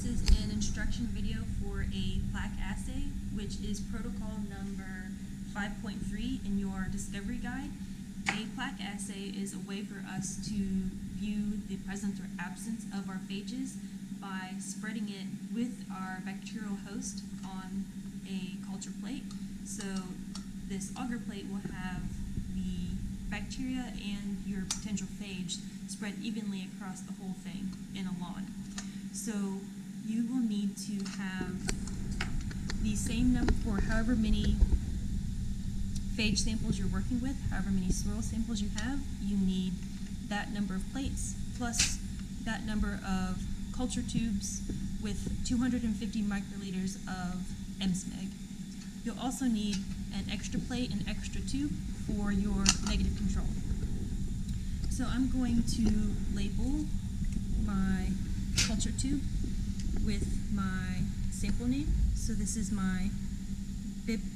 is an instruction video for a plaque assay, which is protocol number 5.3 in your discovery guide. A plaque assay is a way for us to view the presence or absence of our phages by spreading it with our bacterial host on a culture plate. So this agar plate will have the bacteria and your potential phage spread evenly across the whole thing in a lawn. So you will need to have the same number for however many phage samples you're working with, however many soil samples you have, you need that number of plates plus that number of culture tubes with 250 microliters of MSMEG. You'll also need an extra plate and extra tube for your negative control. So I'm going to label my culture tube with my sample name. So this is my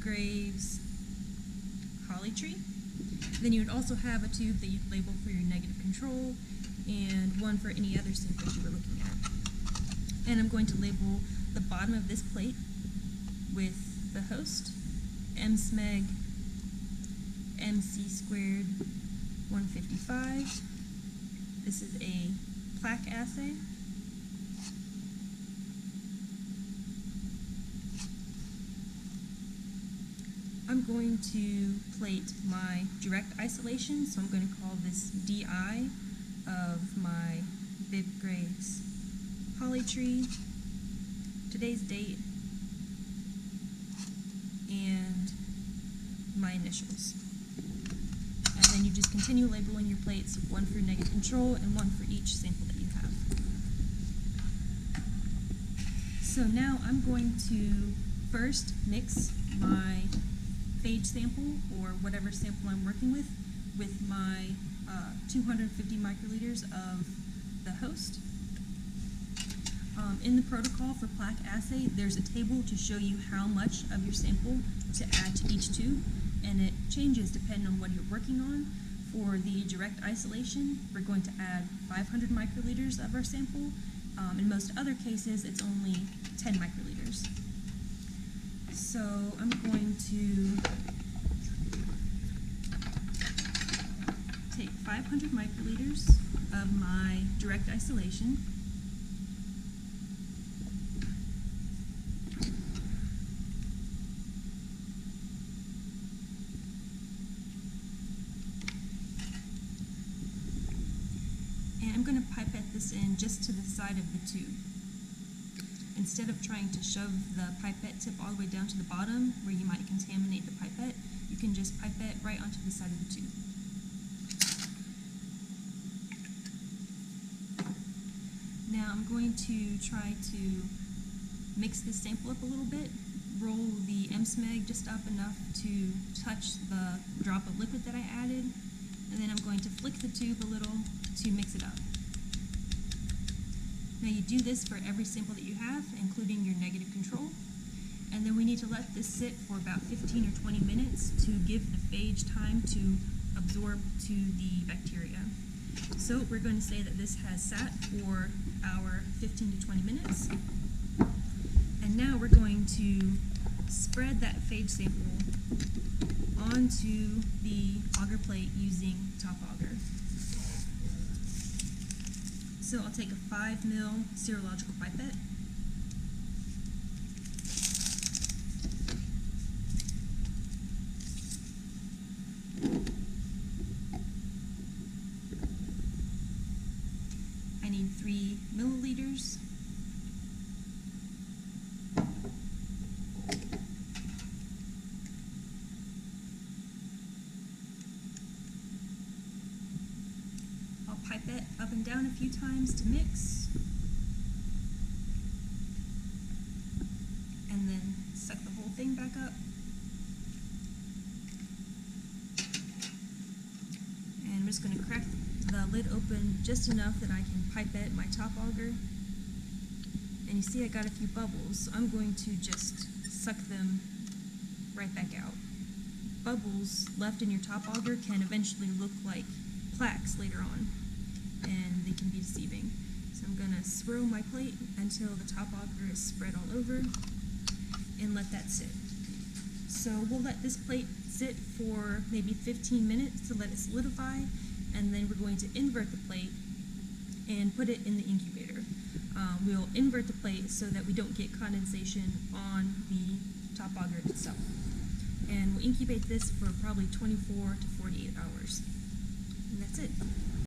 Graves holly tree. Then you would also have a tube that you'd label for your negative control and one for any other samples you were looking at. And I'm going to label the bottom of this plate with the host, MSMEG MC squared 155. This is a plaque assay. I'm going to plate my direct isolation, so I'm going to call this DI of my Graves holly tree, today's date, and my initials. And then you just continue labeling your plates, one for negative control and one for each sample that you have. So now I'm going to first mix my phage sample, or whatever sample I'm working with my 250 microliters of the host. In the protocol for plaque assay, there's a table to show you how much of your sample to add to each tube, and it changes depending on what you're working on. For the direct isolation, we're going to add 500 microliters of our sample. In most other cases, it's only 10 microliters. So I'm going to take 500 microliters of my direct isolation, and I'm going to pipette this in just to the side of the tube. Instead of trying to shove the pipette tip all the way down to the bottom where you might contaminate the pipette, you can just pipette right onto the side of the tube. Now I'm going to try to mix this sample up a little bit, roll the MSMEG just up enough to touch the drop of liquid that I added, and then I'm going to flick the tube a little to mix it up. Now you do this for every sample that you have, including your negative control, and then we need to let this sit for about 15 or 20 minutes to give the phage time to absorb to the bacteria. So we're going to say that this has sat for our 15 to 20 minutes, and now we're going to spread that phage sample onto the agar plate using top agar. So I'll take a 5 ml serological pipette. I need 3 milliliters. Pipette up and down a few times to mix, and then suck the whole thing back up. And I'm just going to crack the lid open just enough that I can pipette my top agar. And you see I got a few bubbles, so I'm going to just suck them right back out. Bubbles left in your top agar can eventually look like plaques later on, and they can be deceiving. So I'm going to swirl my plate until the top agar is spread all over and let that sit. So we'll let this plate sit for maybe 15 minutes to let it solidify, and then we're going to invert the plate and put it in the incubator. We'll invert the plate so that we don't get condensation on the top agar itself. And we'll incubate this for probably 24 to 48 hours. And that's it.